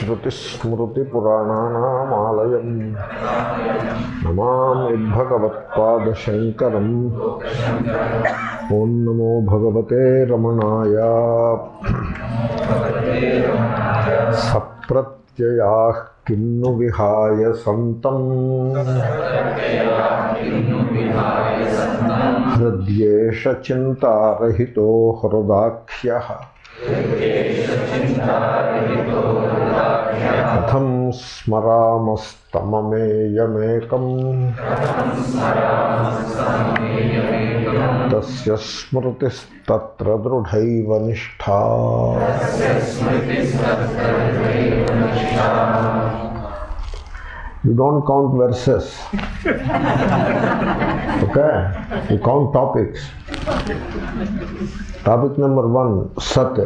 श्रुतिस्मृतिपुराणानामालयं नमामि भगवत्पादशङ्करं। ॐ नमो भगवते रमणाय। सप्रत्ययाः किन्नु विहाय सन्तं हृद्येष चिन्तारहितो हृदाख्यः। कथं स्मरामस्तममेयमेकं तस्य स्मृतिस्तत्र दृढैव निष्ठा। You don't count verses, okay? You count topics. Topic number 1, Sat.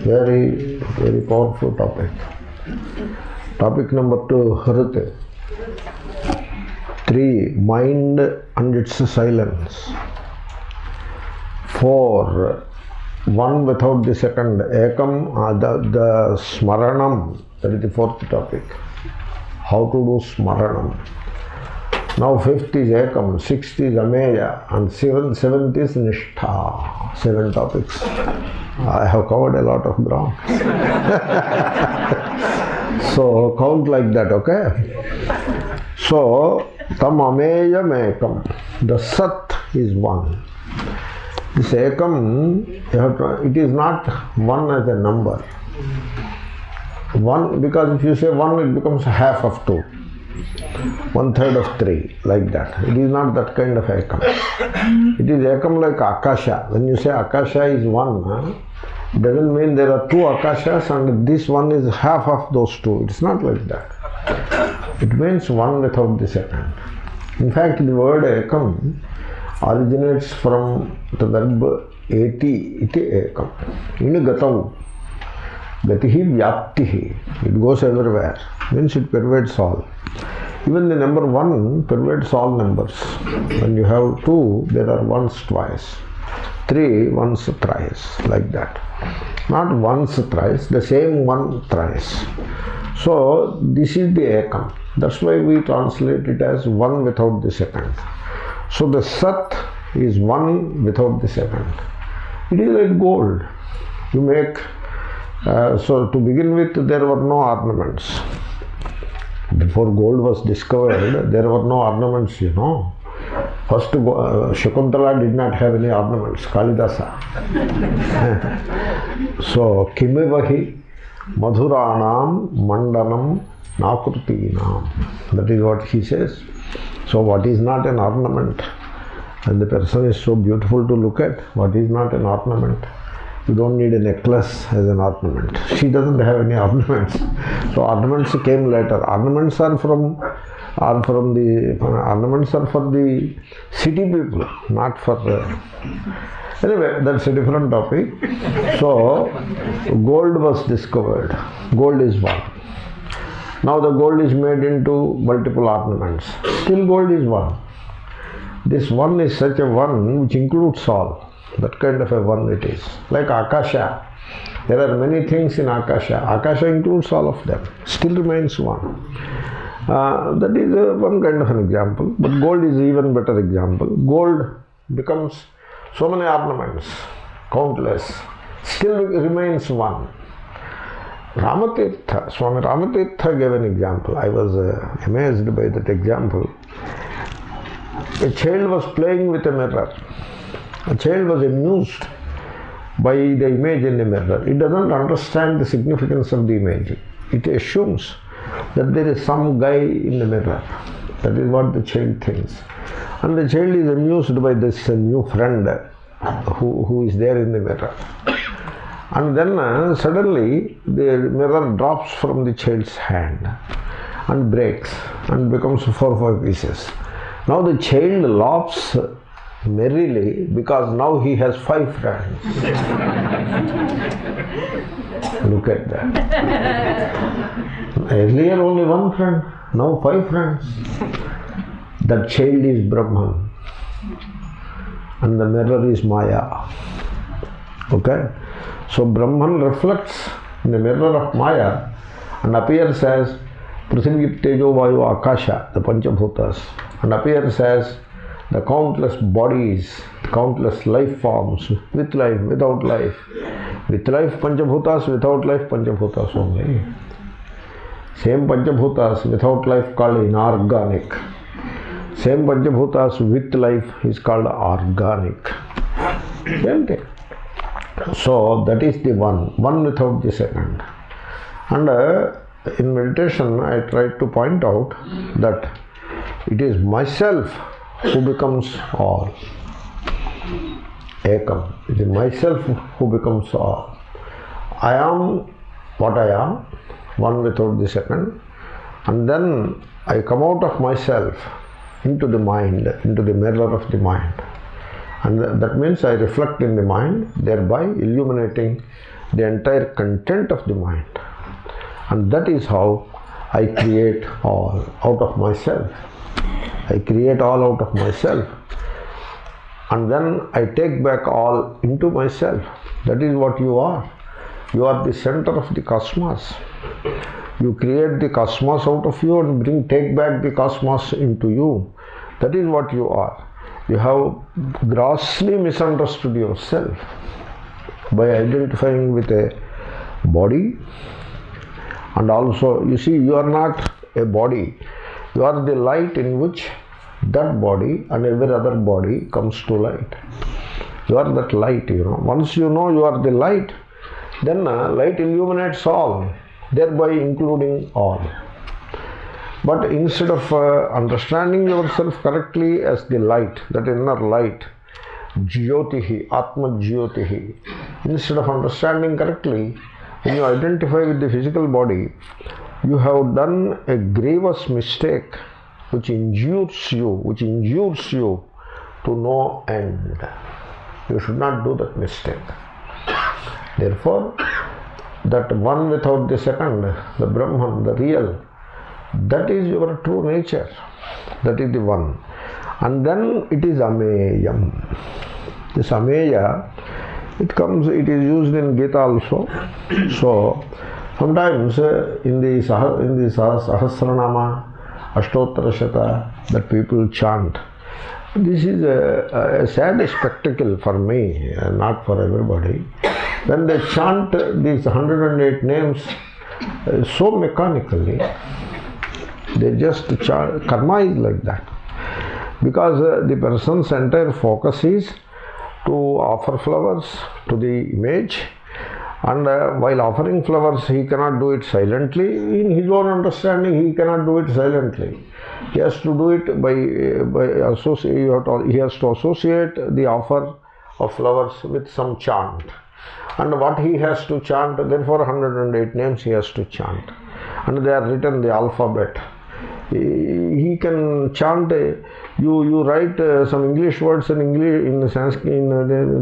Very, very powerful topic. Topic number 2, Hrit. 3, mind and its silence. 4, one without the second, Ekam, the Smaranam, that is the 4th topic. How to do Smaranam. Now 5th is Ekam, 6th is Ameya, and 7th is Nishtha. 7 topics. I have covered a lot of ground. So count like that, okay? So, Tam Ameyam Ekam. The Sat is one. This Ekam, it is not one as a number. One, because if you say one, it becomes half of 2. 1/3 of 3, like that. It is not that kind of Ekam. It is Ekam like Akasha. When you say Akasha is one, it doesn't mean there are 2 Akashas and this one is half of those 2. It's not like that. It means one without the second. In fact, the word Ekam originates from the verb eti, iti Ekam. In Gatav. Gatihi vyaptihi. It goes everywhere. Means it pervades all. Even the number 1 pervades all numbers. When you have 2, there are ones twice. 3, once thrice, like that. Not once thrice, the same one thrice. So, this is the Ekam. That's why we translate it as one without the second. So, the Sat is one without the second. It is like gold. You make, so to begin with, there were no ornaments. Before gold was discovered, there were no ornaments, you know. First, Shakuntala did not have any ornaments, Kalidasa. So, Kimivahi Madhuranam Mandanam Nakrutinam. That is what he says. So, what is not an ornament? And the person is so beautiful to look at. What is not an ornament? You don't need a necklace as an ornament. She doesn't have any ornaments. So ornaments came later. Ornaments are for the city people, not for anyway, that's a different topic. So gold was discovered. Gold is one. Now the gold is made into multiple ornaments. Still gold is one. This one is such a one which includes all. That kind of a one it is. Like Akasha. There are many things in Akasha. Akasha includes all of them. Still remains one. That is one kind of an example. But gold is even better example. Gold becomes so many ornaments. Countless. Still remains one. Ramatirtha, Swami Ramatirtha gave an example. I was amazed by that example. A child was playing with a mirror. A child was amused by the image in the mirror. It doesn't understand the significance of the image. It assumes that there is some guy in the mirror. That is what the child thinks. And the child is amused by this new friend who is there in the mirror. And then suddenly the mirror drops from the child's hand and breaks and becomes 4 or 5 pieces. Now the child laughs merrily because now he has 5 friends. Look at that. Earlier only 1 friend, now 5 friends. That child is Brahman and the mirror is Maya. Okay? So Brahman reflects in the mirror of Maya and appears as Prithvi, Tejo, Vayu, Akasha, the Panchabhutas, and appears as the countless bodies, countless life forms, with life, without life. With life Panchabhutas, without life Panchabhutas only. Same Panchabhutas without life called inorganic. Same Panchabhutas with life is called organic. Same thing. So that is the one without the second. And in meditation I try to point out that it is myself who becomes all. Ekam. It is myself who becomes all. I am what I am, one without the second, and then I come out of myself into the mind, into the mirror of the mind. And that means I reflect in the mind, thereby illuminating the entire content of the mind. And that is how I create all out of myself. I create all out of myself. And then I take back all into myself. That is what you are. You are the center of the cosmos. You create the cosmos out of you and take back the cosmos into you. That is what you are. You have grossly misunderstood yourself by identifying with a body. And also, you see, you are not a body. You are the light in which that body and every other body comes to light. You are that light, Once you know you are the light, then light illuminates all, thereby including all. But instead of understanding yourself correctly as the light, that inner light, Jyotihi, Atma Jyotihi, instead of understanding correctly, when you identify with the physical body, you have done a grievous mistake which injures you to no end. You should not do that mistake. Therefore, that one without the second, the Brahman, the real, that is your true nature. That is the one. And then it is Ameyam. This Ameya, it is used in Gita also. So, sometimes in the Sahasranama, Ashtottara Shata, that people chant. This is a sad spectacle for me, not for everybody. When they chant these 108 names so mechanically, they just chant. Karma is like that. Because the person's entire focus is to offer flowers to the image, and while offering flowers he cannot do it silently. In his own understanding he cannot do it silently. He has to do it by he has to associate the offer of flowers with some chant. And what he has to chant, therefore 108 names he has to chant. And they are written the alphabet. He can chant, you write some English words in Sanskrit, in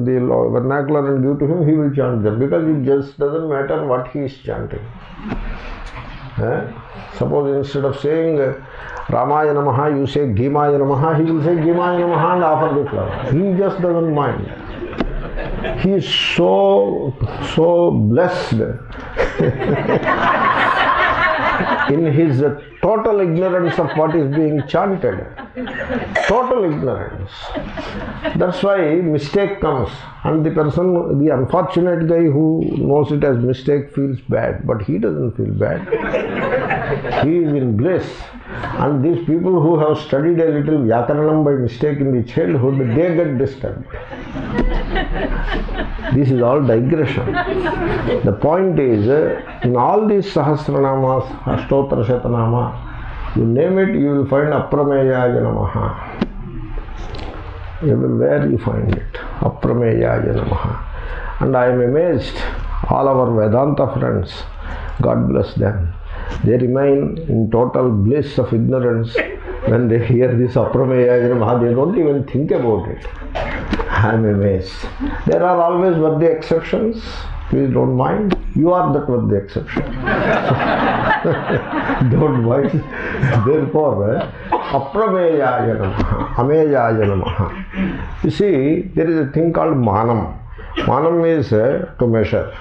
the vernacular and give to him, he will chant them, because it just doesn't matter what he is chanting. Suppose instead of saying Ramaya Namaha, you say Gimaya Namaha, he will say Gimaya Namaha and offer the flower. He just doesn't mind. He is so blessed in his total ignorance of what is being chanted. Total ignorance. That's why mistake comes, and the person, the unfortunate guy who knows it as mistake, feels bad, but he doesn't feel bad. He is in bliss. And these people who have studied a little Vyakaranam by mistake in the childhood, they get disturbed. This is all digression. The point is, in all these Sahasranamas, Ashtottara Shatanama, you name it, you will find Aprameyaya Namaha. Everywhere you find it. Aprameyaya Namaha. And I am amazed, all our Vedanta friends, God bless them, they remain in total bliss of ignorance when they hear this Aprameyaya Namaha. They don't even think about it. I am amazed. There are always worthy exceptions. Please don't mind. You are that worthy exception. Don't mind. Therefore, Aprameyaya Namaha, Ameyaya Namaha. You see, there is a thing called Manam. Manam is to measure.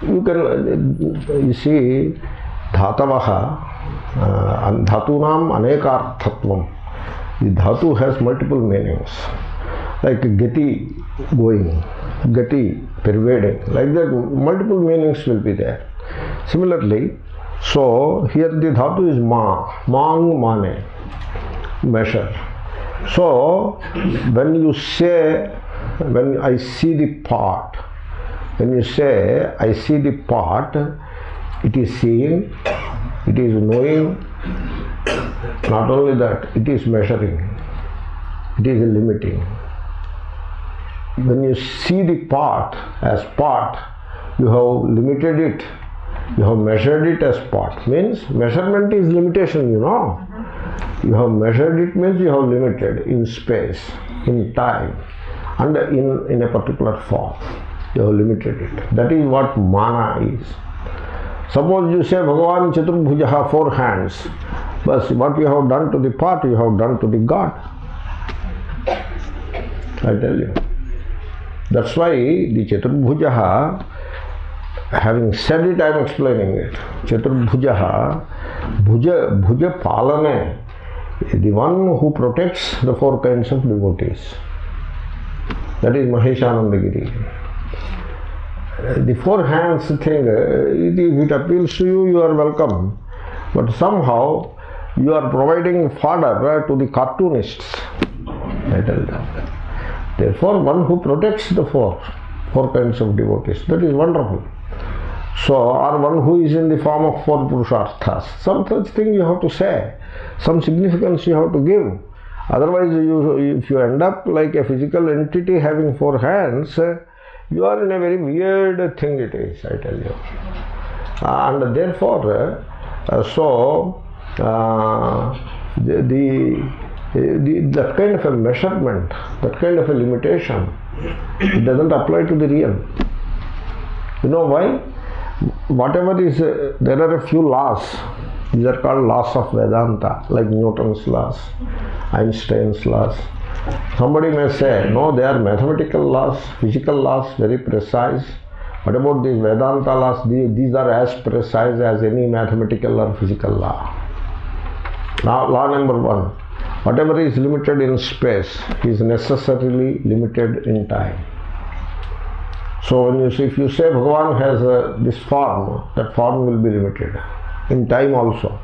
You can, you see, dhatavaha, dhatunam anekarthatvam. The dhatu has multiple meanings. Like gati, going, gati, pervading. Like that, multiple meanings will be there. Similarly, so here the dhatu is ma, mang, mane, measure. So when you say, when I see the pot, when you say I see the pot, it is seeing, it is knowing. Not only that, it is measuring, it is limiting. When you see the pot as pot, you have limited it, you have measured it as pot. Means measurement is limitation, you know. You have measured it means you have limited in space, in time, and in a particular form. You have limited it. That is what mana is. Suppose you say Bhagavan Chaturbhujaha, 4 hands. But what you have done to the pot, you have done to the God. I tell you. That's why the Chaturbhujaha, having said it, I am explaining it. Chaturbhujaha, Bhuja Palane, the one who protects the 4 kinds of devotees. That is Maheshanandagiri. The 4 hands thing, if it appeals to you, you are welcome. But somehow you are providing fodder to the cartoonists. I tell them. Therefore, one who protects the four kinds of devotees, that is wonderful. So, or one who is in the form of 4 purusharthas, some such thing you have to say, some significance you have to give. Otherwise, if you end up like a physical entity having 4 hands, you are in a very weird thing it is, I tell you. And therefore, that kind of a measurement, that kind of a limitation, it doesn't apply to the real. You know why? Whatever is, there are a few laws. These are called laws of Vedanta, like Newton's laws, Einstein's laws. Somebody may say, no, they are mathematical laws, physical laws, very precise. What about these Vedanta laws? These are as precise as any mathematical or physical law. Now, law number 1. Whatever is limited in space is necessarily limited in time. So, if you say Bhagavan has this form, that form will be limited in time also.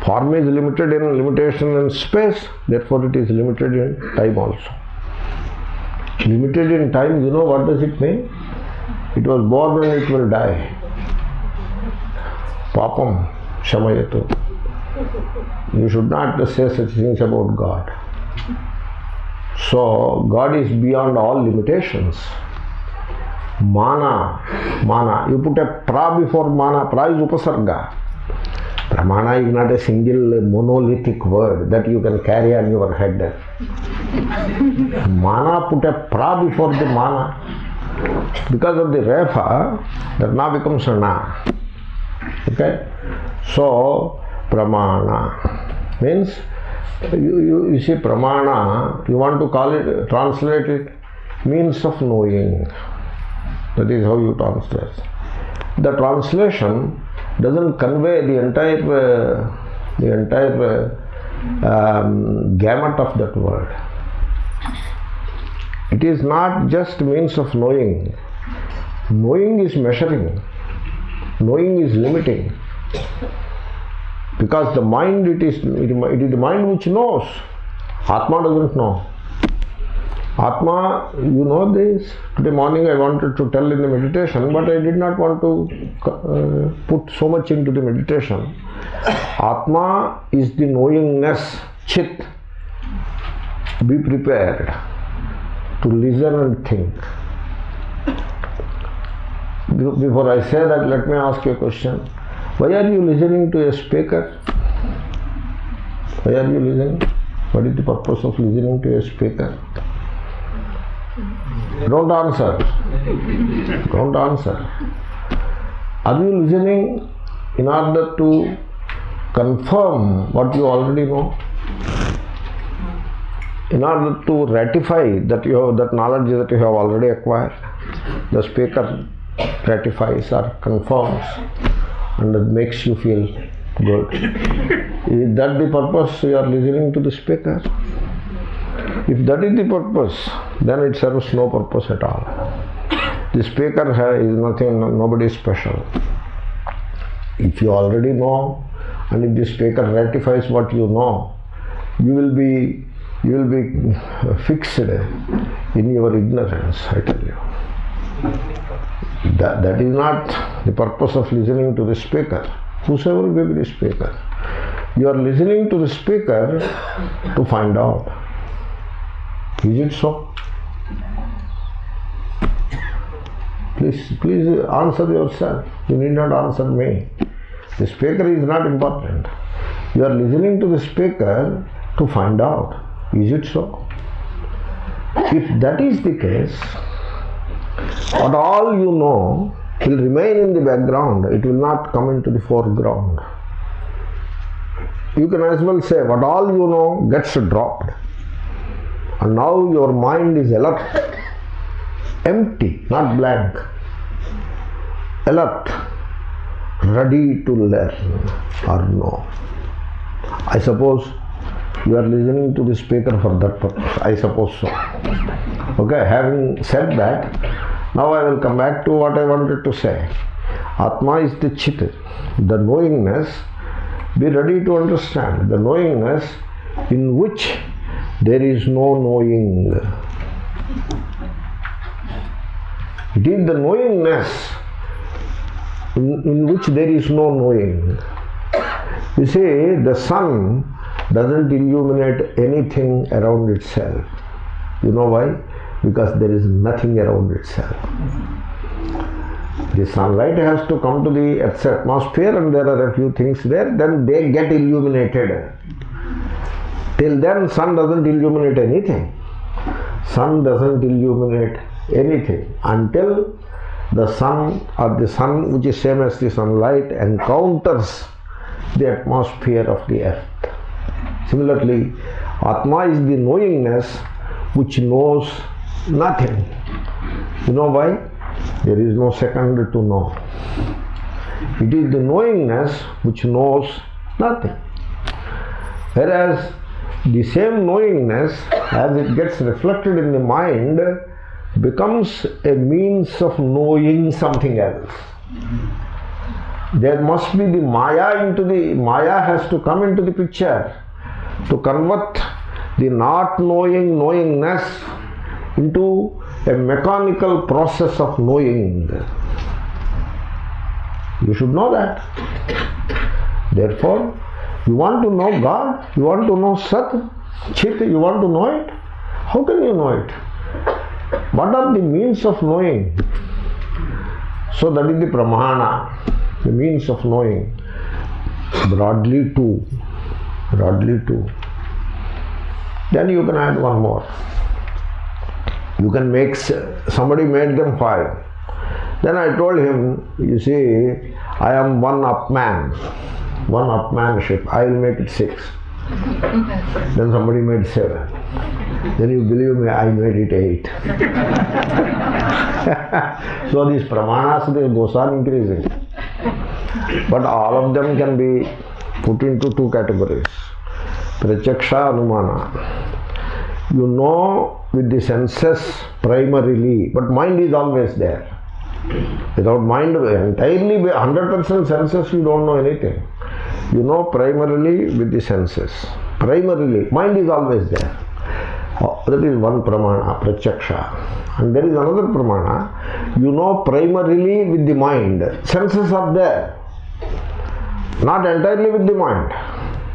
Form is limited in limitation in space, therefore it is limited in time also. Limited in time, you know what does it mean? It was born and it will die. Papam shamayatu. You should not say such things about God. So, God is beyond all limitations. Mana. You put a pra before mana. Pra is upasarga. Pramana is not a single monolithic word that you can carry on your head. Mana, put a pra before the mana. Because of the refa, that na becomes a na. Okay? So, pramana means, you see pramana, you want to call it, translate it, means of knowing. That is how you translate. The translation doesn't convey the entire gamut of that word. It is not just means of knowing. Knowing is measuring. Knowing is limiting. Because the mind, it is the mind which knows. Atma doesn't know. Atma, you know this. Today morning I wanted to tell in the meditation, but I did not want to put so much into the meditation. Atma is the knowingness, chit. Be prepared to listen and think. Before I say that, let me ask you a question. Why are you listening to a speaker? Why are you listening? What is the purpose of listening to a speaker? Don't answer. Don't answer. Are you listening in order to confirm what you already know? In order to ratify that knowledge that you have already acquired? The speaker gratifies or confirms and it makes you feel good. Is that the purpose you are listening to the speaker? If that is the purpose, then it serves no purpose at all. The speaker is nothing, nobody special. If you already know, and if the speaker ratifies what you know, you will be fixed in your ignorance, I tell you. That is not the purpose of listening to the speaker, whosoever may be the speaker. You are listening to the speaker to find out. Is it so? Please answer yourself. You need not answer me. The speaker is not important. You are listening to the speaker to find out. Is it so? If that is the case, what all you know will remain in the background. It will not come into the foreground. You can as well say what all you know gets dropped. And now your mind is alert. Empty, not blank. Alert. Ready to learn or know. I suppose you are listening to the speaker for that purpose. I suppose so. Okay, having said that, now I will come back to what I wanted to say. Atma is the chit, the knowingness. Be ready to understand the knowingness in which there is no knowing. It is the knowingness in which there is no knowing. You see, the sun doesn't illuminate anything around itself. You know why? Because there is nothing around itself. The sunlight has to come to the Earth's atmosphere and there are a few things there, then they get illuminated. Till then, sun doesn't illuminate anything. Sun doesn't illuminate anything until the sun, or the sun which is same as the sunlight, encounters the atmosphere of the earth. Similarly, Atma is the knowingness which knows nothing. You know why? There is no second to know. It is the knowingness which knows nothing. Whereas the same knowingness, as it gets reflected in the mind, becomes a means of knowing something else. There must be the Maya has to come into the picture to convert the not knowing knowingness into a mechanical process of knowing. You should know that. Therefore, you want to know God, you want to know Sat, Chit, you want to know it? How can you know it? What are the means of knowing? So that is the pramana, the means of knowing. Broadly two. Then you can add one more. You can make, somebody made them 5. Then I told him, you see, I am one upmanship, I will make it 6. Then somebody made 7. Then you believe me, I made it 8. So these pramanas, those are increasing. But all of them can be put into 2 categories. Pratyaksha, Anumana. You know with the senses primarily, but mind is always there. Without mind, entirely 100% senses, you don't know anything. You know primarily with the senses. Primarily, mind is always there. That is one pramana, pratyaksha. And there is another pramana. You know primarily with the mind. Senses are there. Not entirely with the mind.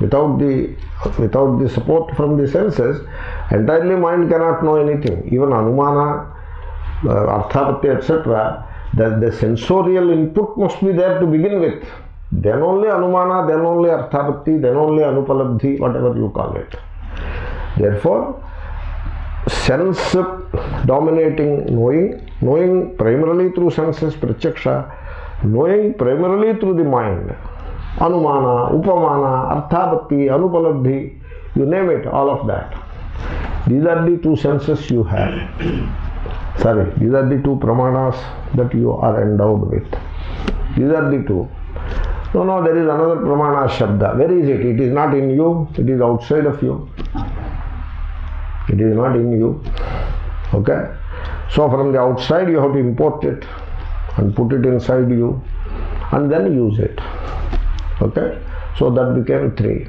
Without the support from the senses, entirely mind cannot know anything. Even Anumana, Arthapatti, etc., the sensorial input must be there to begin with. Then only Anumana, then only Arthapatti, then only Anupalabdhi, whatever you call it. Therefore, sense dominating knowing primarily through senses, pratyaksha, knowing primarily through the mind. Anumana, Upamana, Arthapatti, Anupalabdhi, you name it, all of that. These are the 2 senses you have. Sorry, these are the two pramanas that you are endowed with. These are the two. No, there is another pramana, Shabda. Where is it? It is not in you, it is outside of you. It is not in you. Okay? So from the outside you have to import it and put it inside you and then use it. Okay? So that became 3.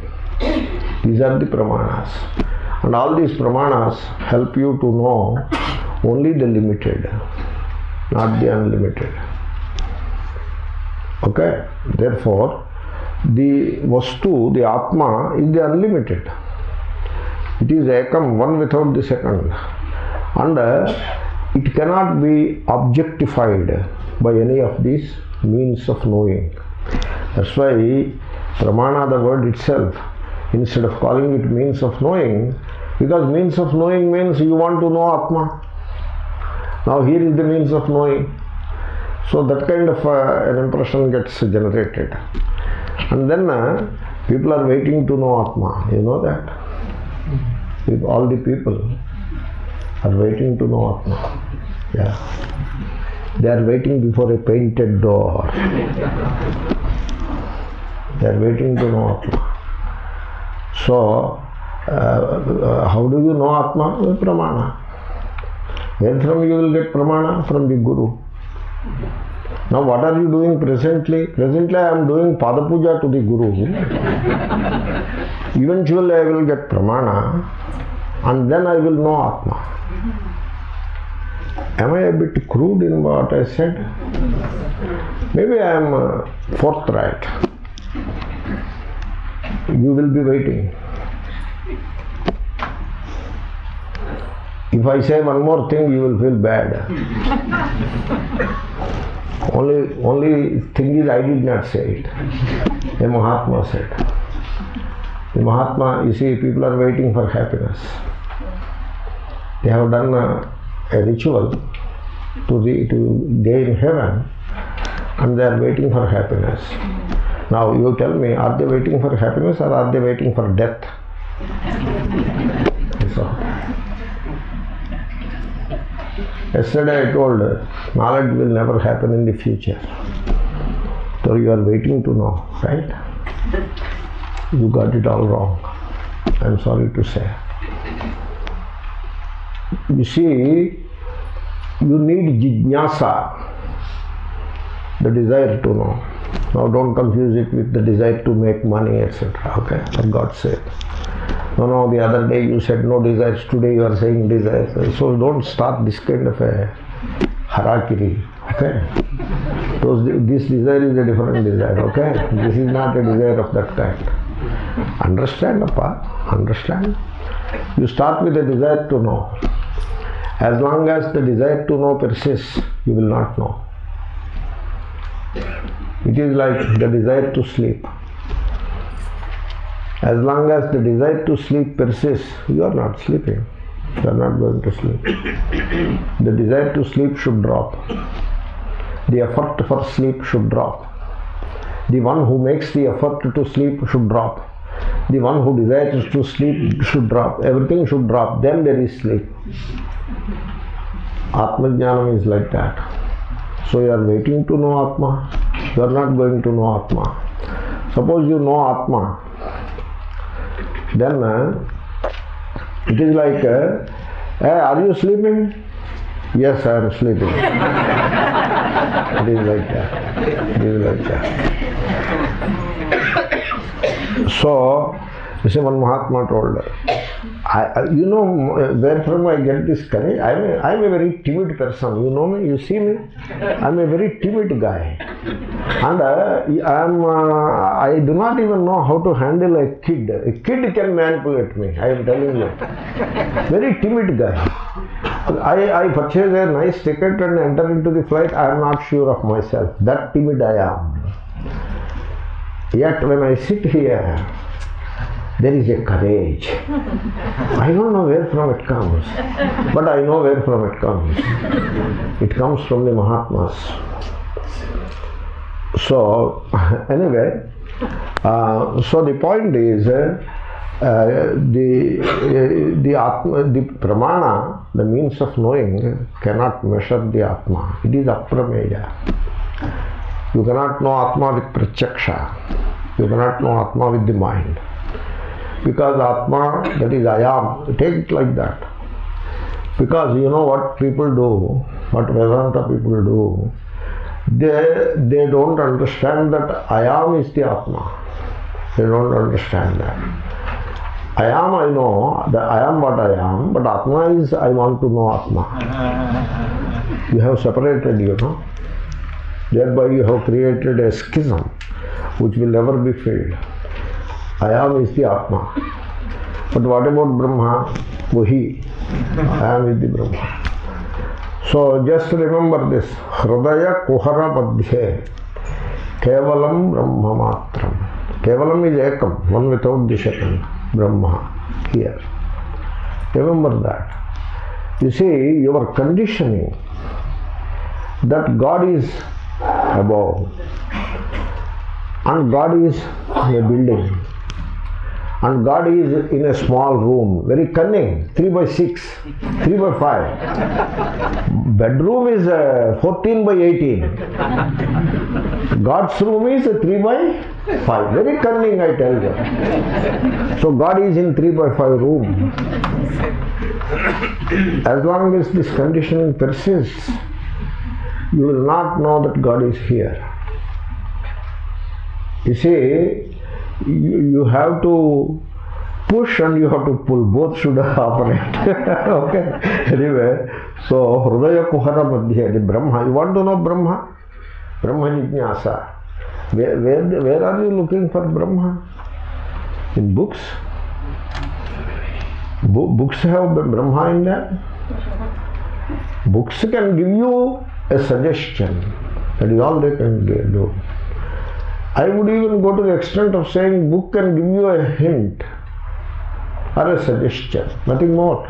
These are the pramanas. And all these pramanas help you to know only the limited, not the unlimited. Okay? Therefore, the Vastu, the Atma, is the unlimited. It is Ekam, one without the second. And it cannot be objectified by any of these means of knowing. That's why Pramana, the word itself, instead of calling it means of knowing, because means of knowing means you want to know Atma. Now here is the means of knowing. So that kind of an impression gets generated. And then people are waiting to know Atma. You know that? All the people are waiting to know Atma. Yeah. They are waiting before a painted door. They are waiting to know Atma. So, how do you know Atma? With Pramana. Where from you will get Pramana? From the Guru. Now what are you doing presently? Presently I am doing Pada Puja to the Guru. Eventually I will get Pramana and then I will know Atma. Am I a bit crude in what I said? Maybe I am forthright. You will be waiting. If I say one more thing, you will feel bad. Only thing is I did not say it. A Mahatma said. The Mahatma, you see, people are waiting for happiness. They have done a ritual to gain heaven and they are waiting for happiness. Now you tell me, are they waiting for happiness or are they waiting for death? So, yesterday I told knowledge will never happen in the future. So you are waiting to know, right? You got it all wrong. I am sorry to say. You see, you need jijnasa, the desire to know. Now don't confuse it with the desire to make money, etc. Okay, for God's sake. No, the other day you said no desires, today you are saying desires. So don't start this kind of a harakiri. Okay? This desire is a different desire. Okay? This is not a desire of that kind. Understand, Appa? Understand? You start with a desire to know. As long as the desire to know persists, you will not know. It is like the desire to sleep. As long as the desire to sleep persists, you are not sleeping. You are not going to sleep. The desire to sleep should drop. The effort for sleep should drop. The one who makes the effort to sleep should drop. The one who desires to sleep should drop. Everything should drop. Then there is sleep. Atma Jnanam is like that. So you are waiting to know Atma. You are not going to know Atma. Suppose you know Atma. Then it is like, hey, are you sleeping? Yes, I am sleeping. It is like that. It is like that. So, you see, one Mahatma told her, you know where from I get this courage? I am a very timid person. You know me? You see me? I am a very timid guy. And I do not even know how to handle a kid. A kid can manipulate me, I am telling you. Very timid guy. I purchase a nice ticket and enter into the flight. I am not sure of myself. That timid I am. Yet when I sit here, there is a courage. I don't know where from it comes, but I know where from it comes. It comes from the Mahatmas. So, anyway, so the point is, the Pramana the means of knowing, cannot measure the Atma. It is aprameya. You cannot know Atma with pratyaksha. You cannot know Atma with the mind. Because Atma, that is I am, take it like that. Because you know what people do, what Vedanta people do, they don't understand that I am is the Atma. They don't understand that. I am, I know, that I am what I am, but Atma is, I want to know Atma. You have separated, you know. Thereby you have created a schism which will never be filled. I am is the Atma. But what about Brahma? Vahi. I am is the Brahma. So just remember this. Hridaya kuhara madhye kevalam brahma matram. Kevalam is ekam, one without the second. Brahma, here. Remember that. You see, your conditioning that God is above and God is in a building and God is in a small room, very cunning, 3 by 6, 3 by 5. Bedroom is 14 by 18. God's room is 3 by 5. Very cunning, I tell you. So God is in 3 by 5 room. As long as this conditioning persists, you will not know that God is here. You see, you have to push and you have to pull. Both should operate. Okay. Anyway, so Hridaya Kuhara Madhya, the Brahma. You want to know Brahma? Brahma Jignasa. Where are you looking for Brahma? In books? Books have Brahma in that? Books can give you a suggestion. That is all they can do. I would even go to the extent of saying book can give you a hint or a suggestion, nothing more.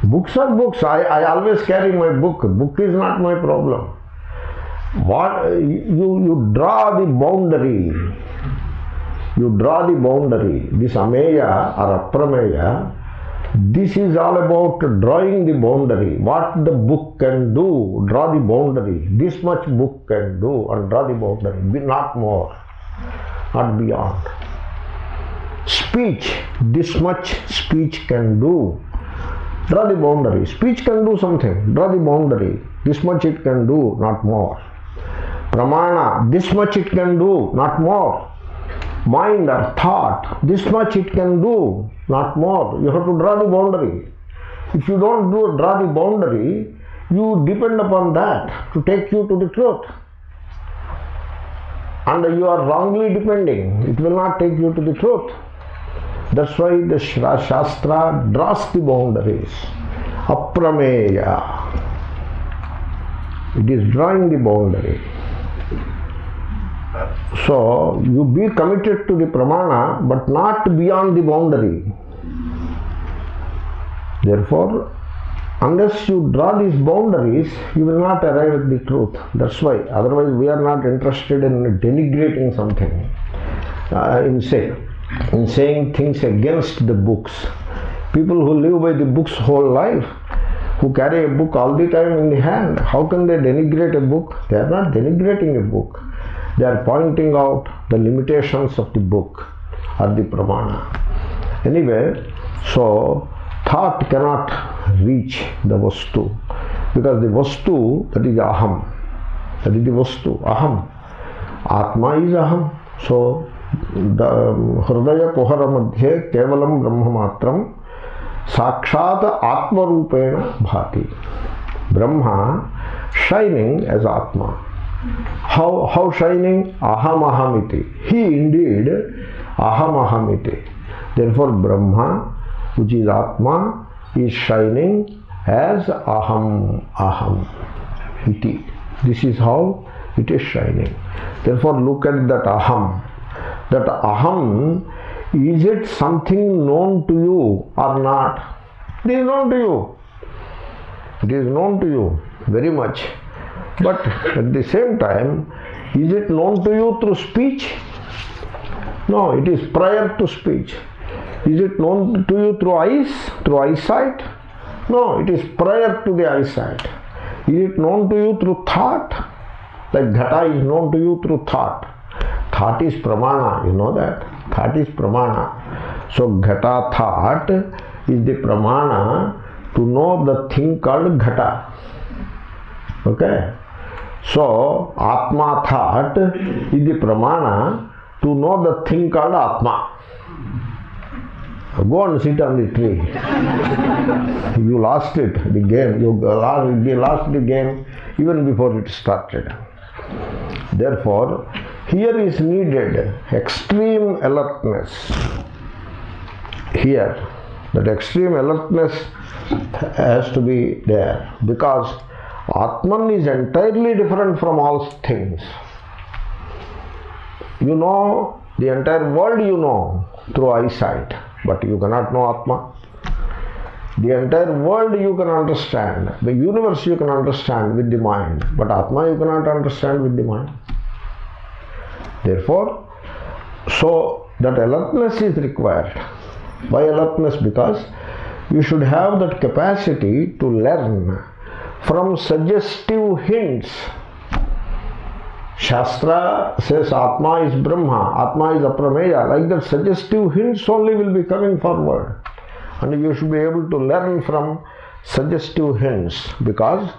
Books are books. I always carry my book. Book is not my problem. What you draw the boundary. You draw the boundary. This ameya or aprameya, this is all about drawing the boundary. What the book can do, draw the boundary. This much book can do and draw the boundary. Not more, not beyond. Speech, this much speech can do. Draw the boundary. Speech can do something. Draw the boundary. This much it can do, not more. Pramana, this much it can do, not more. Mind or thought, this much it can do, not more. You have to draw the boundary. If you don't draw the boundary, you depend upon that to take you to the truth. And you are wrongly depending. It will not take you to the truth. That's why the Shastra draws the boundaries. Aprameya. It is drawing the boundary. So, you be committed to the pramana, but not beyond the boundary. Therefore, unless you draw these boundaries, you will not arrive at the truth. That's why. Otherwise, we are not interested in denigrating something, in saying things against the books. People who live by the books whole life, who carry a book all the time in the hand, how can they denigrate a book? They are not denigrating a book. They are pointing out the limitations of the book or the pramana. Anyway, so thought cannot reach the vastu, because the vastu, that is aham, that is the vastu, aham. Atma is aham. So the hridaya kuhara madhye kevalam brahma matram sakshat atma rupena bhati. Brahma shining as Atma. How shining? Aham ahamiti. He indeed aham ahamiti. Therefore Brahma, which is Atma, is shining as aham aham iti. This is how it is shining. Therefore look at that aham. That aham, is it something known to you or not? It is known to you. It is known to you very much. But at the same time, is it known to you through speech? No, it is prior to speech. Is it known to you through eyes, through eyesight? No, it is prior to the eyesight. Is it known to you through thought? Like ghata is known to you through thought. Thought is pramana, you know that? Thought is pramana. So ghata thought is the pramana to know the thing called ghata. Okay? So atma thought is the pramana to know the thing called atma. Go and sit on the tree. You lost it, the game. You lost the game even before it started. Therefore, here is needed extreme alertness. Here, that extreme alertness has to be there, because Atman is entirely different from all things. You know the entire world, you know through eyesight, but you cannot know Atma. The entire world you can understand, the universe you can understand with the mind, but Atma you cannot understand with the mind. Therefore, so that alertness is required. Why alertness? Because you should have that capacity to learn from suggestive hints. Shastra says Atma is Brahma, Atma is Aprameya. Like that, suggestive hints only will be coming forward. And you should be able to learn from suggestive hints, because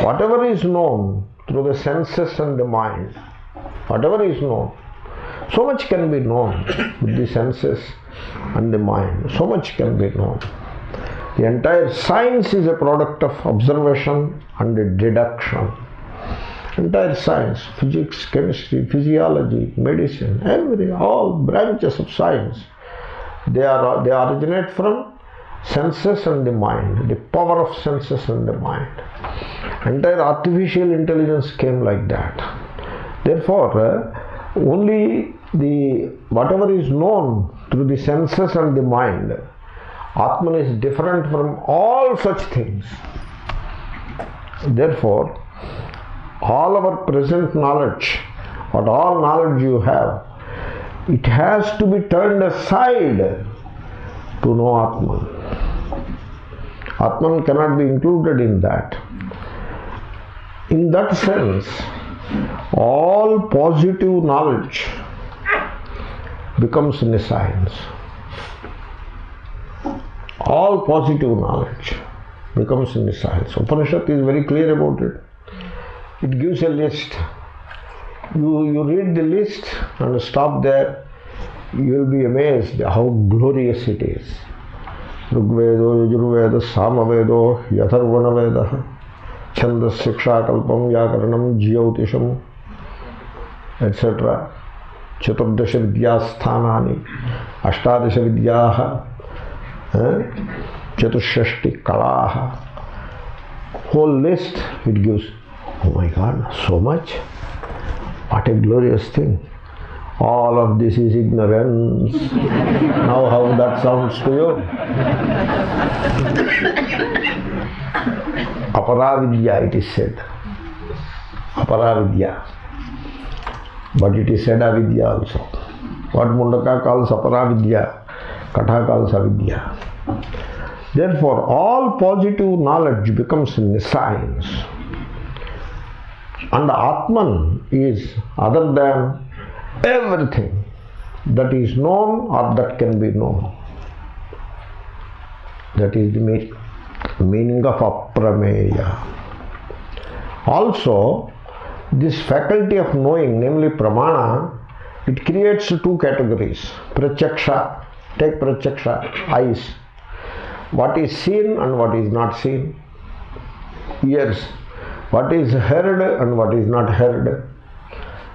whatever is known through the senses and the mind, whatever is known, so much can be known with the senses and the mind. So much can be known. The entire science is a product of observation and deduction. Entire science, physics, chemistry, physiology, medicine, everything, all branches of science, they originate from senses and the mind, the power of senses and the mind. Entire artificial intelligence came like that. Therefore, only the whatever is known through the senses and the mind, Atman is different from all such things. Therefore, all our present knowledge, what all knowledge you have, it has to be turned aside to know Atman. Atman cannot be included in that. In that sense, all positive knowledge becomes nescience. All positive knowledge becomes nescience. Upanishad is very clear about it. It gives a list. You read the list and stop there. You will be amazed how glorious it is. Rigvedo, Yajurveda, Samavedo, Yatharvana Veda, Chandas, Siksha, Kalpam, Vyakaranam, Jyotisham, etc. Chaturdasha Vidyasthanani, Ashtadasha Vidyaha, Chatushashti Kalaha. Whole list it gives. Oh my God, so much. What a glorious thing. All of this is ignorance. Now how that sounds to you? Aparavidya, it is said. Aparavidya. But it is said avidya also. What Mundaka calls aparavidya, Katha calls avidya. Therefore, all positive knowledge becomes nescience. And Atman is other than everything that is known or that can be known. That is the meaning of aprameya. Also, this faculty of knowing, namely pramana, it creates two categories. Pratyaksha, take pratyaksha, eyes. What is seen and what is not seen. Ears, what is heard and what is not heard.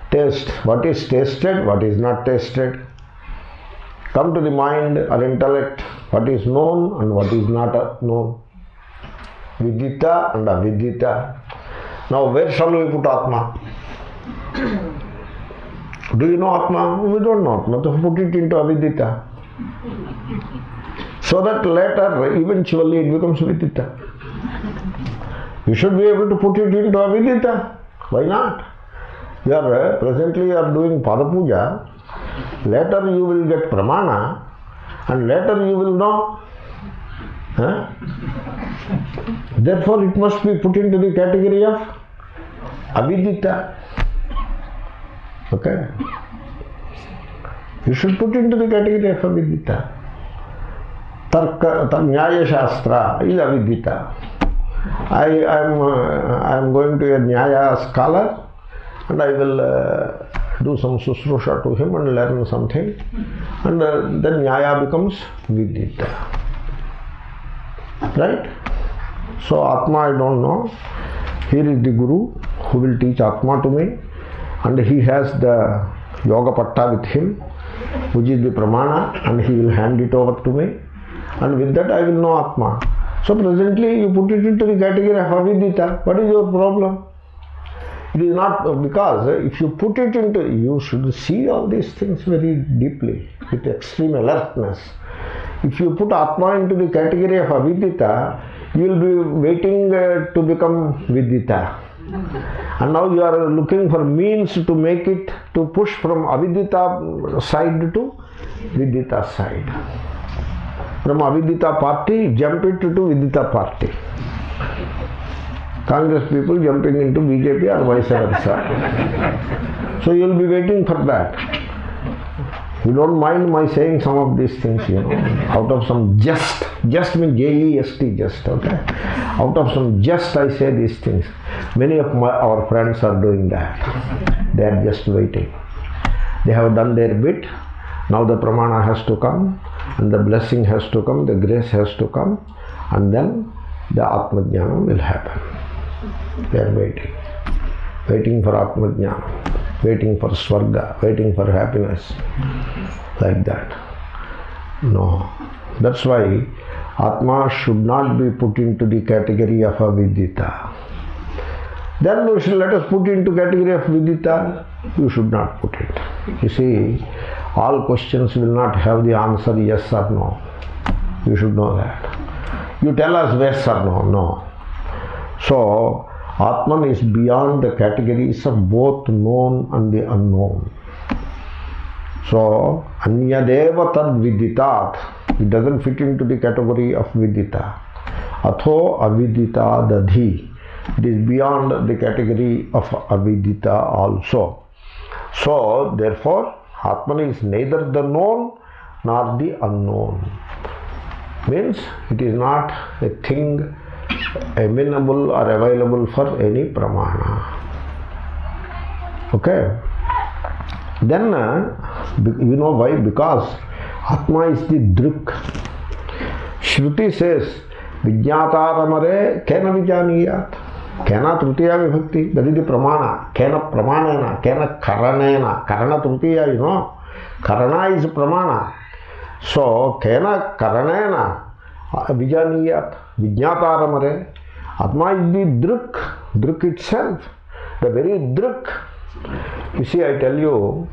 Taste, what is tasted, what is not tasted. Come to the mind or intellect, what is known and what is not known. Vidita and avidita. Now where shall we put Atma? Do you know Atma? We don't know Atma, so put it into avidita. So that later, eventually it becomes vidita. You should be able to put it into avidita. Why not? Presently you are doing Pada Puja. Later you will get pramana, and later you will know. Huh? Therefore, it must be put into the category of avidita. Okay? You should put into the category of avidita. Nyaya Shastra is avidita. I am going to a Nyaya scholar and I will do some susrusha to him and learn something, and then Nyaya becomes vidita. Right? So Atma I don't know. Here is the Guru who will teach Atma to me, and he has the Yoga Patta with him, which is the Pramana, and he will hand it over to me, and with that I will know Atma. So presently you put it into the category of avidita. What is your problem? It is not, because if you put it into, you should see all these things very deeply with extreme alertness. If you put Atma into the category of avidita, you will be waiting to become vidita. And now you are looking for means to make it, to push from avidita side to vidita side. From avidita party, jump it to vidita party. Congress people jumping into BJP or vice versa. So you will be waiting for that. You don't mind my saying some of these things, out of some jest means J-E-S-T, just, okay? Out of some jest I say these things. Many of our friends are doing that. They are just waiting. They have done their bit. Now the pramana has to come, and the blessing has to come, the grace has to come, and then the Atmajnanam will happen. They are waiting for Atmajnanam, waiting for Swarga, waiting for happiness, like that. No. That's why Atma should not be put into the category of avidita. Then let us put into category of vidita. You should not put it. You see, all questions will not have the answer yes or no. You should know that. You tell us yes or no. No. So, Atman is beyond the categories of both known and the unknown. So, anyadeva tad viditat. It doesn't fit into the category of vidita. Atho avidita dadhi. It is beyond the category of avidita also. So, therefore, Atman is neither the known nor the unknown. Means, it is not a thing amenable or available for any pramana. Okay? Then, you know why? Because Atma is the drik. Shruti says, Vijñātāramare kena vijñāniyāt. Kena trutiya vibhakti. That is the pramana. Kena pramanena. Kena karanena. Karana trutiya, you know. Karana is pramana. So, kena karanena vijñāniyāt. Vijñātāramare. Atma is the drik. Drik itself. The very drik. You see, I tell you,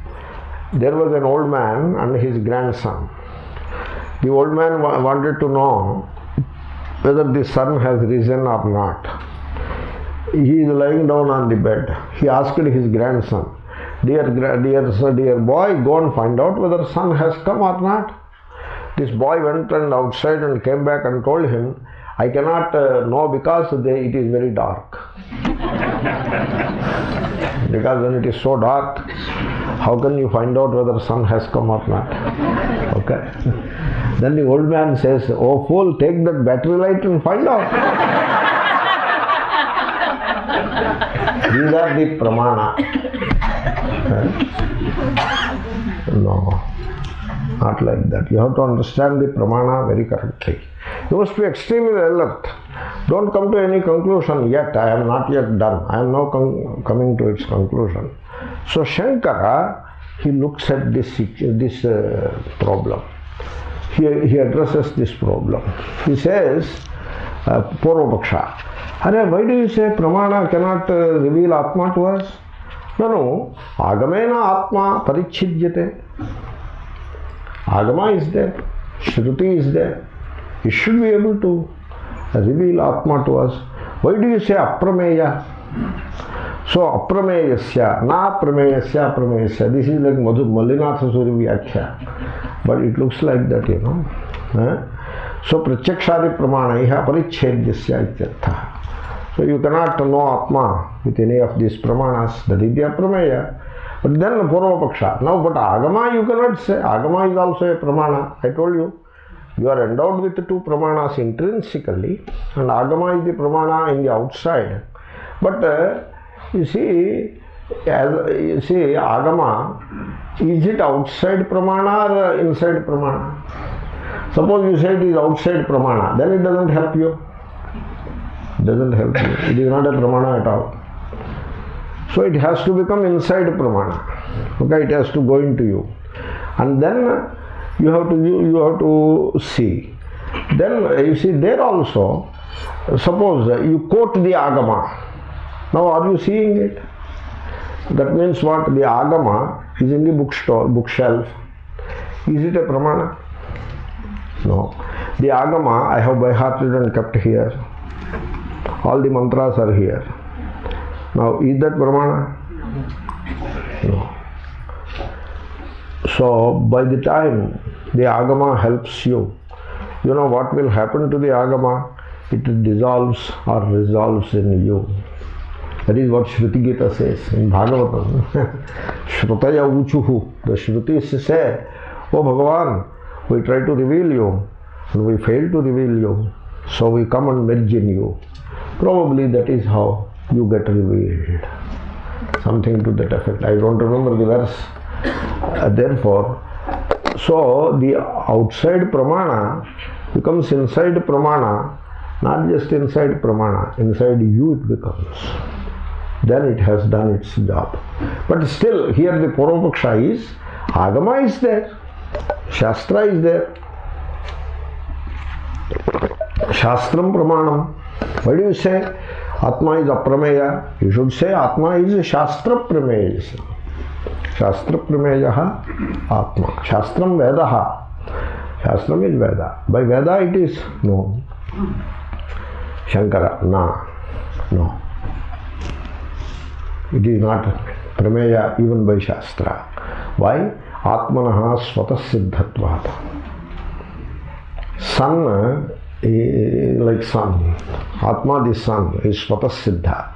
there was an old man and his grandson. The old man wanted to know whether the sun has risen or not. He is lying down on the bed. He asked his grandson, dear boy, go and find out whether sun has come or not. This boy went and outside and came back and told him, I cannot know because it is very dark. Because when it is so dark, how can you find out whether sun has come or not? Okay. Then the old man says, oh fool, take that battery light and find out. These are the pramana. No, not like that. You have to understand the pramana very correctly. You must be extremely alert. Don't come to any conclusion yet. I am not yet done. I am now coming to its conclusion. So Shankara, he looks at this problem. He addresses this problem. He says, Purvapaksha, why do you say pramana cannot reveal Atma to us? No. Agamena Atma parichhidyate. Agama is there. Shruti is there. It should be able to reveal Atma to us. Why do you say aprameya? So aprameyasya, na aprameyasya, aprameyasya. This is like Mallinatha Suri Vyakhya. but it looks like that, you know. So pratyakshadi pramanaiha parichhedyasya ityartha. So you cannot know Atma with any of these pramanas. That is the aprameya. But then Purvapaksha. Now, but Agama you cannot say. Agama is also a pramana. I told you. You are endowed with two pramanas intrinsically, and Agama is the pramana in the outside. But you see, Agama, is it outside pramana or inside pramana? Suppose you say it is outside pramana, then it doesn't help you. It doesn't help you. It is not a pramana at all. So it has to become inside pramana. Okay, it has to go into you. And then you have to see. Then you see there also, suppose you quote the Agama. Now are you seeing it? That means what? The Agama is in the bookshelf. Is it a pramana? No. The Agama I have by hearted and kept here. All the mantras are here. Now is that pramana? No. So by the time the Agama helps you, you know what will happen to the Agama? It dissolves or resolves in you. That is what Shruti Gita says in Bhagavatam. Shrutaya uchuhu. The Shrutis say, oh Bhagavan, we try to reveal you and we fail to reveal you. So we come and merge in you. Probably that is how you get revealed. Something to that effect. I don't remember the verse. Therefore, so the outside pramana becomes inside pramana, not just inside pramana, inside you it becomes. Then it has done its job. But still, here the Purvapaksha is, Agama is there, Shastra is there. Shastram pramanam. Why do you say Atma is aprameya? You should say Atma is Shastra prameya. Shastra prameya Atma. Shastram Vedaha. Shastram is Veda. By Veda it is known. Shankara, no. It is not prameya even by Shastra. Why? Atmanaha svata siddhatvat. Sun, like sun. Atma, the sun, is svata siddha.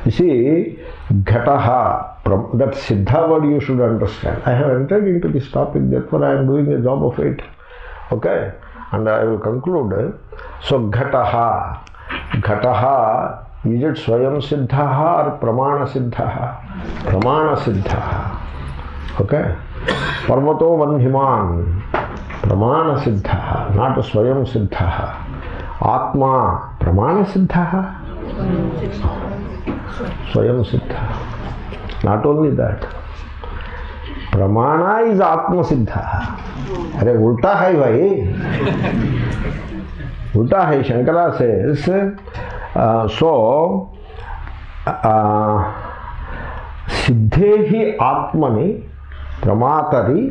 You see, ghataha, that siddha word you should understand. I have entered into this topic, therefore I am doing a job of it. Okay? And I will conclude. So, ghataha. Ghataha, is it swayam siddhaha or pramana siddhaha? Pramana siddhaha. Okay? Parvato vandhiman. Pramana siddhaha, not swayam siddhaha. Atma, pramana siddhaha. Swayam siddhaha. Not only that. Pramana is Atma siddhaha. Arey, ulta hai bhai. Ulta hai. Shankara says, siddhehi atmani pramatari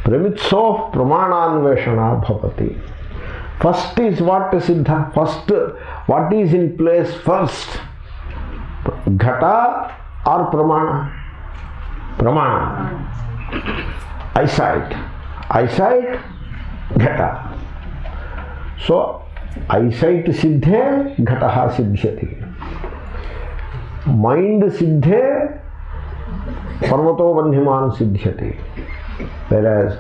premitso pramananveshana bhavati. First is what siddha? First, what is in place first? Ghata or pramana? Pramana. Eyesight. Eyesight, ghata. So, eyesight siddhe, ghataha siddhyati. Mind siddhe, parvato bandhiman siddhyati. Whereas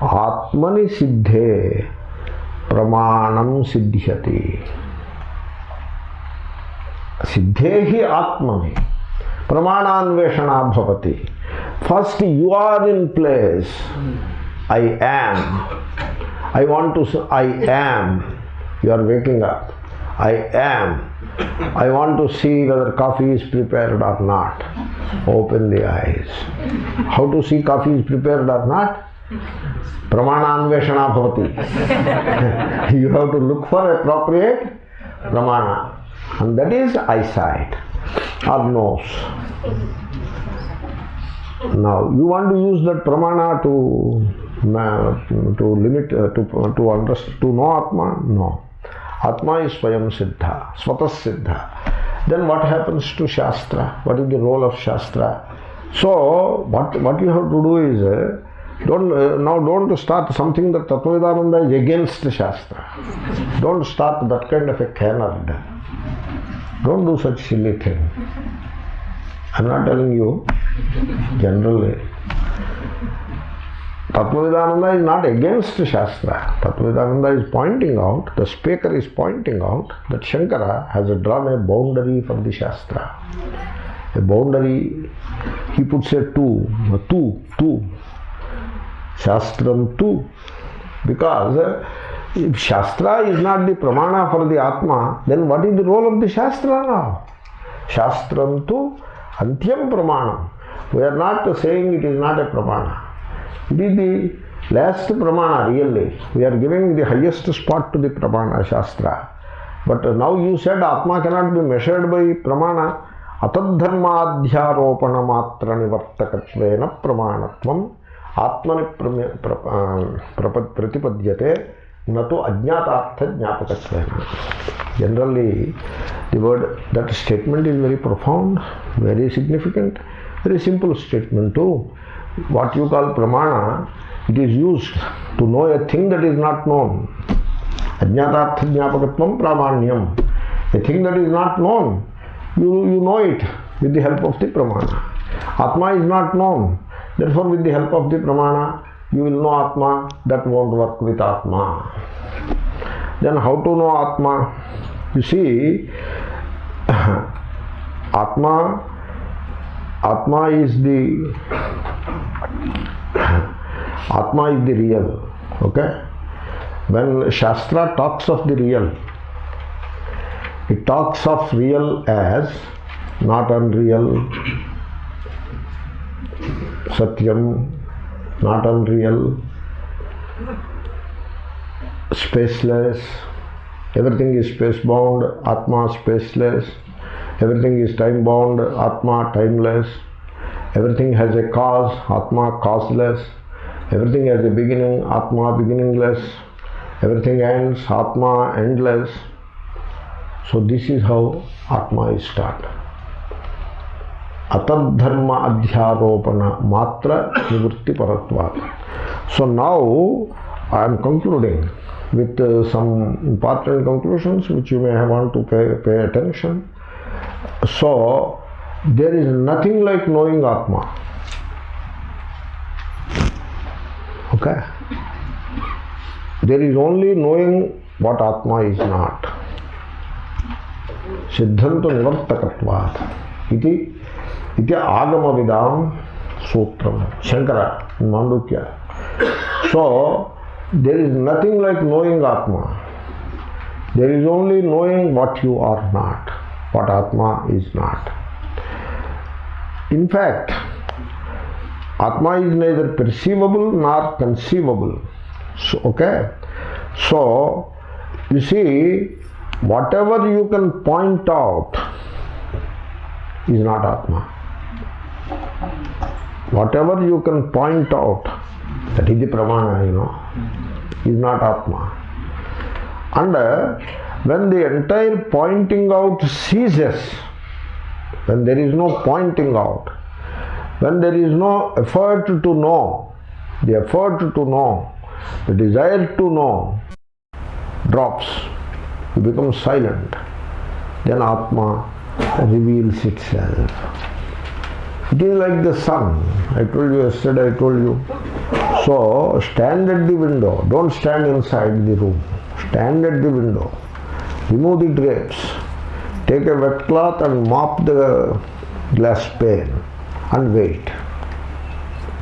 Atmani siddhe pramanam siddhyati. Siddhehi Atmani pramananveshana bhavati. First you are in place. I am. I want to say I am. You are waking up. I am. I want to see whether coffee is prepared or not. Open the eyes. How to see coffee is prepared or not? Pramana anveshana bhavati. You have to look for appropriate pramana. And that is eyesight or nose. Now, you want to use that pramana to limit, to understand, to know Atma? No. Atma is Swayam Siddha, Svatas Siddha. Then what happens to Shastra? What is the role of Shastra? So, what you have to do is, Don't start something that Tattvavidananda is against Shastra. Don't start that kind of a canard. Don't do such silly thing. I'm not telling you, generally. Tattvavidananda is not against Shastra. Tattvavidananda is pointing out, the speaker is pointing out that Shankara has drawn a boundary for the Shastra. A boundary, he puts a two. Shastram tu. Because if Shastra is not the pramana for the Atma, then what is the role of the Shastra now? Shastram tu antyam pramanam. We are not saying it is not a pramana. It is the last pramana really. We are giving the highest spot to the pramana Shastra. But now you said Atma cannot be measured by pramana. Atadharmadhyaropana matra nivartakatvena pramanatvam Atmani pratipadyate natu ajnatartha jnapakatvena. Generally, the word, that statement is very profound, very significant, very simple statement too. What you call pramana, it is used to know a thing that is not known. Ajnatartha jnapakatvam pramanyam. A thing that is not known, you know it with the help of the pramana. Atma is not known. Therefore, with the help of the pramana, you will know Atma. That won't work with Atma. Then how to know Atma? You see, Atma is the real. Okay? When Shastra talks of the real, it talks of real as not unreal, Satyam, not unreal, spaceless, everything is space bound, Atma spaceless, everything is time bound, Atma timeless, everything has a cause, Atma causeless, everything has a beginning, Atma beginningless, everything ends, Atma endless. So this is how Atma is taught. Atadharma adhyaropana matra nivritti paratvat. So now I am concluding with some important conclusions which you may want to pay attention. So there is nothing like knowing Atma. Okay? There is only knowing what Atma is not. Siddhanto nivartakatvat. Iti Agamavidam Sutram. Shankara in Mandukya. So there is nothing like knowing Atma. There is only knowing what you are not, what Atma is not. In fact, Atma is neither perceivable nor conceivable. So, okay? So, you see, whatever you can point out is not Atma. Whatever you can point out, that is the pramana, is not Atma. And when the entire pointing out ceases, when there is no pointing out, when there is no effort to know, the effort to know, the desire to know drops, you become silent, then Atma reveals itself. It is like the sun. I told you yesterday, So stand at the window. Don't stand inside the room. Stand at the window. Remove the drapes. Take a wet cloth and mop the glass pane and wait.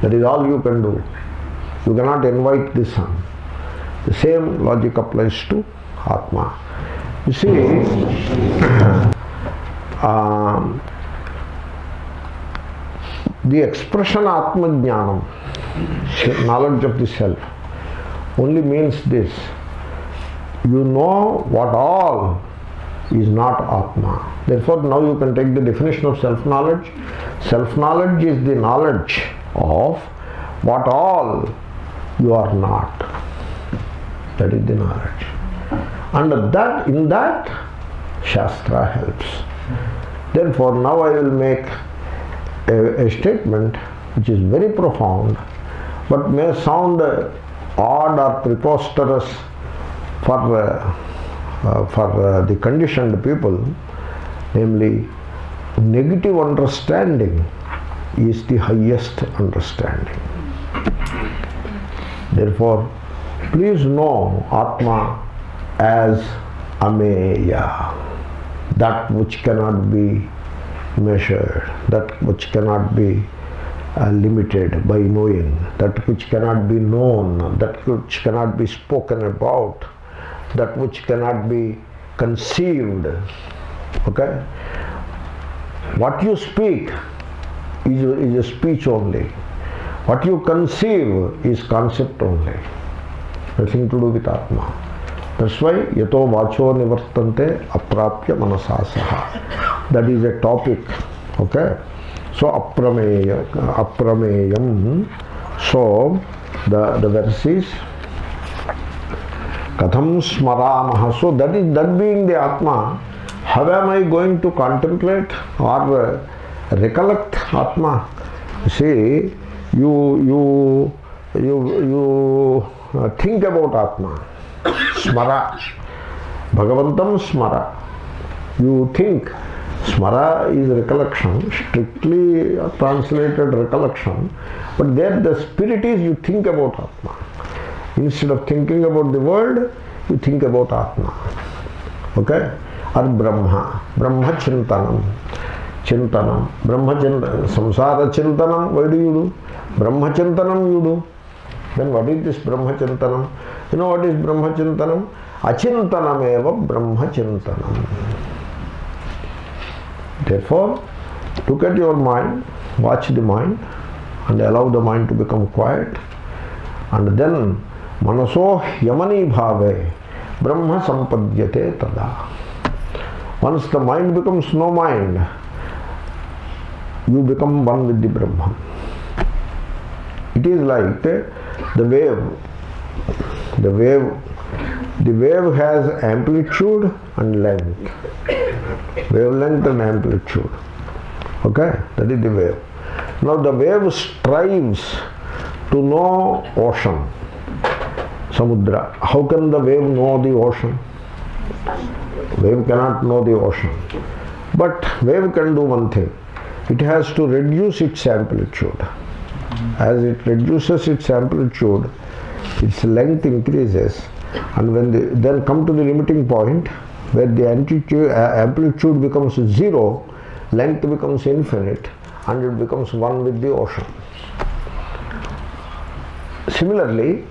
That is all you can do. You cannot invite the sun. The same logic applies to Atma. You see, the expression Atma Jnanam, knowledge of the self, only means this: you know what all is not Atma. Therefore, now you can take the definition of self-knowledge. Self-knowledge is the knowledge of what all you are not. That is the knowledge. And that, in that, Shastra helps. Therefore, now I will make a statement which is very profound. but may sound odd or preposterous for the conditioned people, namely negative understanding is the highest understanding. Therefore, please know Atma as Ameya, that which cannot be measured, that which cannot be limited by knowing, that which cannot be known, that which cannot be spoken about, that which cannot be conceived. Okay? What you speak is a speech only. What you conceive is concept only. Nothing to do with Atma. That's why yato vacho nivartante aprapya manasasaha. That is a topic. Okay? So aprameyam. So the verse is katham smaramaha. So that being the Atma, how am I going to contemplate or recollect Atma? See, you think about Atma. Smara. Bhagavantam smara. You think. Smara is recollection, strictly translated recollection. But there the spirit is you think about Atma. Instead of thinking about the world, you think about Atma. Okay? Or Brahma. Brahma Chintanam. Chintanam. Brahma Chintanam. Samsara Chintanam. Why do you do? Brahma Chintanam you do. Then what is this Brahma Chintanam? You know what is Brahma Chintanam? Achintanam eva Brahma Chintanam. Therefore, look at your mind, watch the mind, and allow the mind to become quiet. And then, manaso yamani bhave, Brahma sampadyate tada. Once the mind becomes no mind, you become one with the Brahman. It is like the wave. The wave has amplitude and length. Wavelength and amplitude. Okay? That is the wave. Now the wave strives to know ocean. Samudra. How can the wave know the ocean? Wave cannot know the ocean. But wave can do one thing. It has to reduce its amplitude. As it reduces its amplitude, its length increases, and when then come to the limiting point where the amplitude becomes zero, length becomes infinite, and it becomes one with the ocean. Similarly,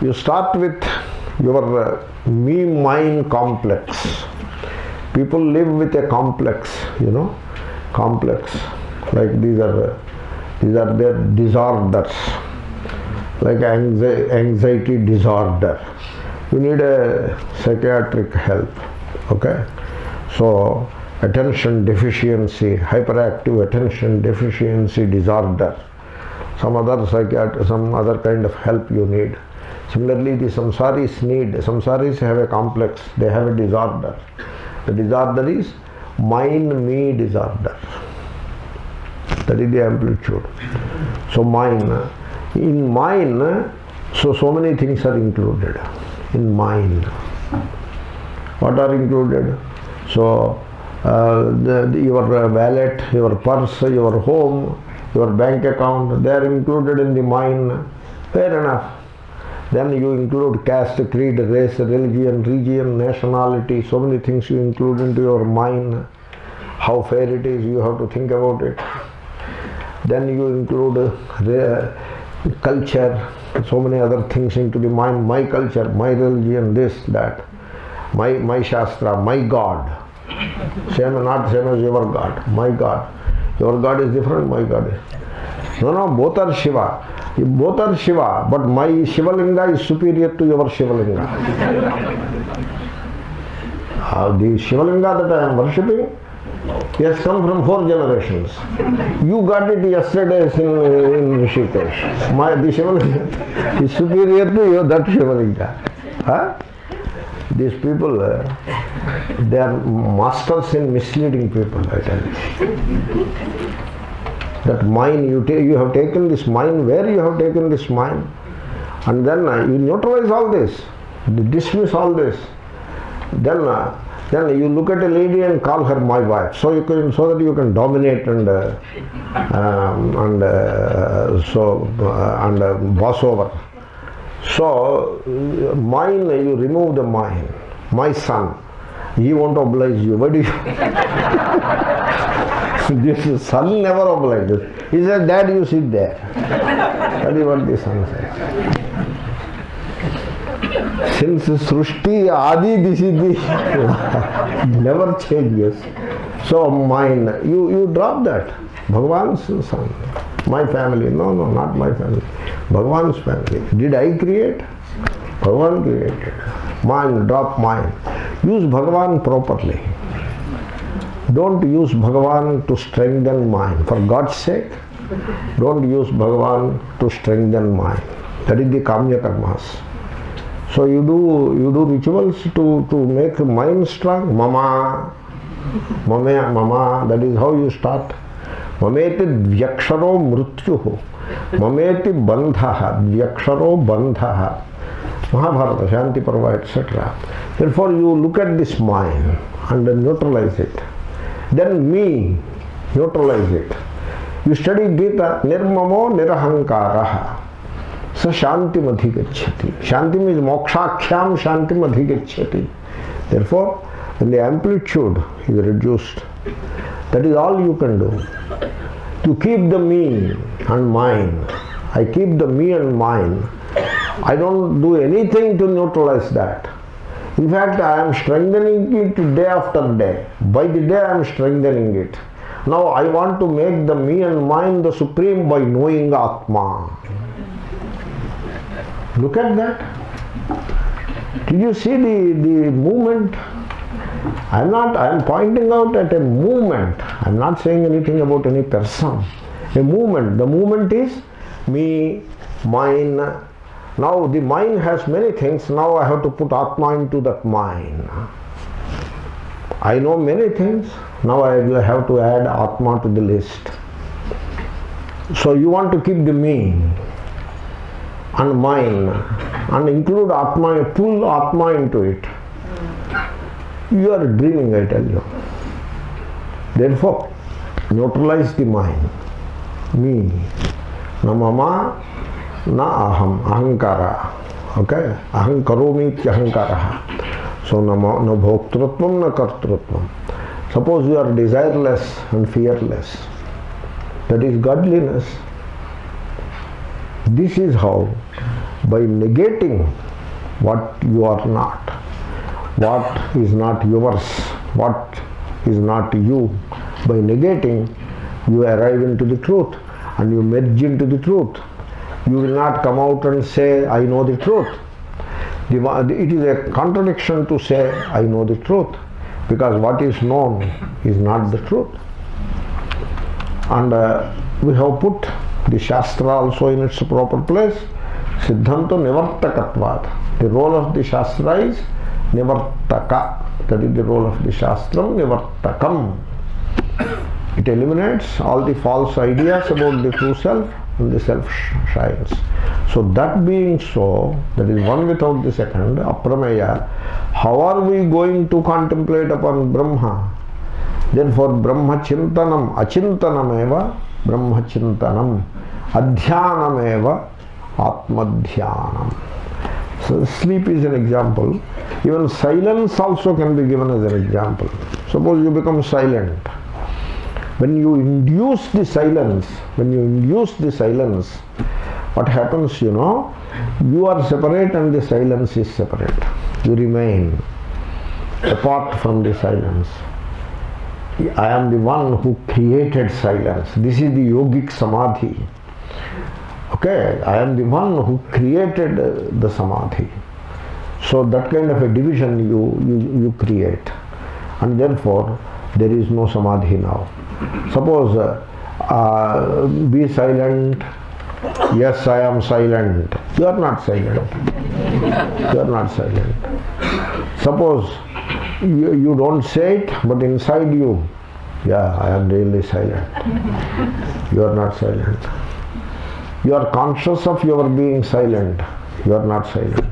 you start with your me-mine complex. People live with a complex, complex. Like these are their disorders, like anxiety disorder. You need a psychiatric help. Okay? So, attention deficiency, hyperactive attention deficiency disorder. Some other kind of help you need. Similarly, the samsaris have a complex, they have a disorder. The disorder is mind-me disorder. That is the amplitude. So mind. In mind, so many things are included. In mind. What are included? So your wallet, your purse, your home, your bank account, they are included in the mind. Fair enough. Then you include caste, creed, race, religion, region, nationality, so many things you include into your mind. How fair it is, you have to think about it. Then you include culture, so many other things into the mind. My culture, my religion, this, that. My Shastra, my God. Not same as your God. My God. Your God is different, my God is. No, both are Shiva. Both are Shiva, but my Shivalinga is superior to your Shivalinga. The Shivalinga that I am worshipping, he has come from 4 generations. You got it yesterday in Rishikesh. The Shivalinga is superior to you, that Shivalinga. Huh? These people, they are masters in misleading people, I tell you. That mind, you have taken this mind, where you have taken this mind? And then you neutralize all this, dismiss all this. Then you look at a lady and call her my wife, so that you can dominate and boss over. So mine, you remove the mine. My son, he won't oblige you. Why do you? This son never obliges. He says, Dad, you sit there. That is what the son says. Since Srushti Adi Disiddhi never changes. So mine, you drop that. Bhagavan's son. My family. No, not my family. Bhagavan's family. Did I create? Bhagavan created. Mine, drop mine. Use Bhagavan properly. Don't use Bhagavan to strengthen mind. For God's sake, don't use Bhagavan to strengthen mind. That is the Kamya Karmas. So you do rituals to make mind strong. Mama, that is how you start. Mameti dvyaksharo mrutyuhu. Mameti bandhaha. Dvyaksharo bandhaha. Mahabharata, Shanti Parva, etc. Therefore you look at this mind and then neutralize it. Then me, neutralize it. You study Gita, nirmamo nirahankaraha. So shantim adhigacchati. Shantim is mokshakhyam shantim adhigacchati. Therefore, when the amplitude is reduced, that is all you can do. To keep the me and mine. I keep the me and mine. I don't do anything to neutralize that. In fact, I am strengthening it day after day. By the day I am strengthening it. Now I want to make the me and mine the supreme by knowing Atma. Look at that. Did you see the movement? I am pointing out at a movement. I am not saying anything about any person. A movement. The movement is me, mine. Now the mind has many things. Now I have to put Atma into that mind. I know many things. Now I will have to add Atma to the list. So you want to keep the me and mind and include Atma, pull Atma into it. You are dreaming, I tell you. Therefore, neutralize the mind. Me. Na mama, na aham. Ahankara. Okay? Aham karomi ahankara. So na bhoktrutvam, na kartrutvam. Suppose you are desireless and fearless. That is godliness. This is how, by negating what you are not, what is not yours, what is not you, by negating, you arrive into the truth and you merge into the truth. You will not come out and say, I know the truth. It is a contradiction to say, I know the truth, because what is known is not the truth. And we have put the Shastra also in its proper place. Siddhanto nivartakatvat. The role of the Shastra is nivartaka. That is the role of the Shastram, nivartakam. It eliminates all the false ideas about the true self, and the self shines. So that being so, that is one without the second, aprameya. How are we going to contemplate upon Brahma? Therefore Brahma chintanam, achintanam eva Brahma chintanam, adhyanam eva atmadhyanam. So sleep is an example. Even silence also can be given as an example. Suppose you become silent. When you induce the silence, what happens, you know? You are separate and the silence is separate. You remain apart from the silence. I am the one who created silence. This is the yogic samadhi. Okay, I am the one who created the samadhi. So that kind of a division you create. And therefore, there is no samadhi now. Suppose, be silent. Yes, I am silent. You are not silent. You are not silent. Suppose you don't say it, but inside you Yeah, I am really silent. You are not silent. You are conscious of your being silent. You are not silent.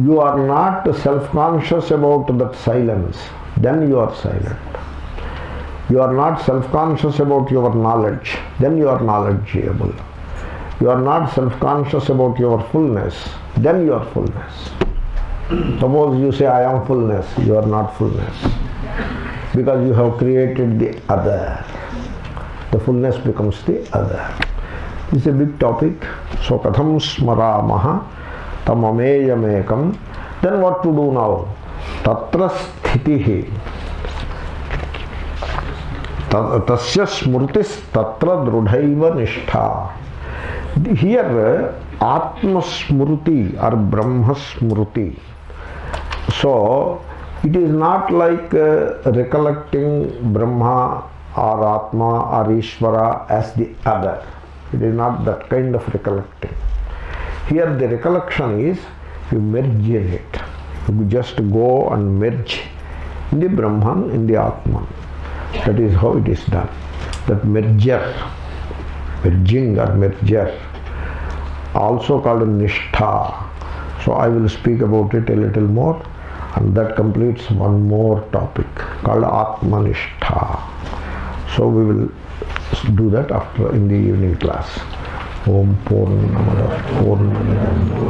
You are not self-conscious about that silence. Then you are silent. You are not self-conscious about your knowledge. Then you are knowledgeable. You are not self-conscious about your fullness. Then you are fullness. Suppose you say, I am fullness. You are not fullness. Because you have created the other. The fullness becomes the other. This is a big topic. So, katham smaramaha tamameyamekam. Then what to do now? Tatra sthitihi. Tasya smrutis tatra drudhaiva nishtha. Here, Atma Smruti or Brahma Smruti. So, it is not like recollecting Brahma or Atma or Ishvara as the other. It is not that kind of recollecting. Here the recollection is you merge in it. You just go and merge in the Brahman, in the Atman. That is how it is done. That merger, merging or merger, also called Nishtha. So I will speak about it a little more, and that completes one more topic called Atmanishtha. So we will do that after in the evening class. Om Purnamada Purnamada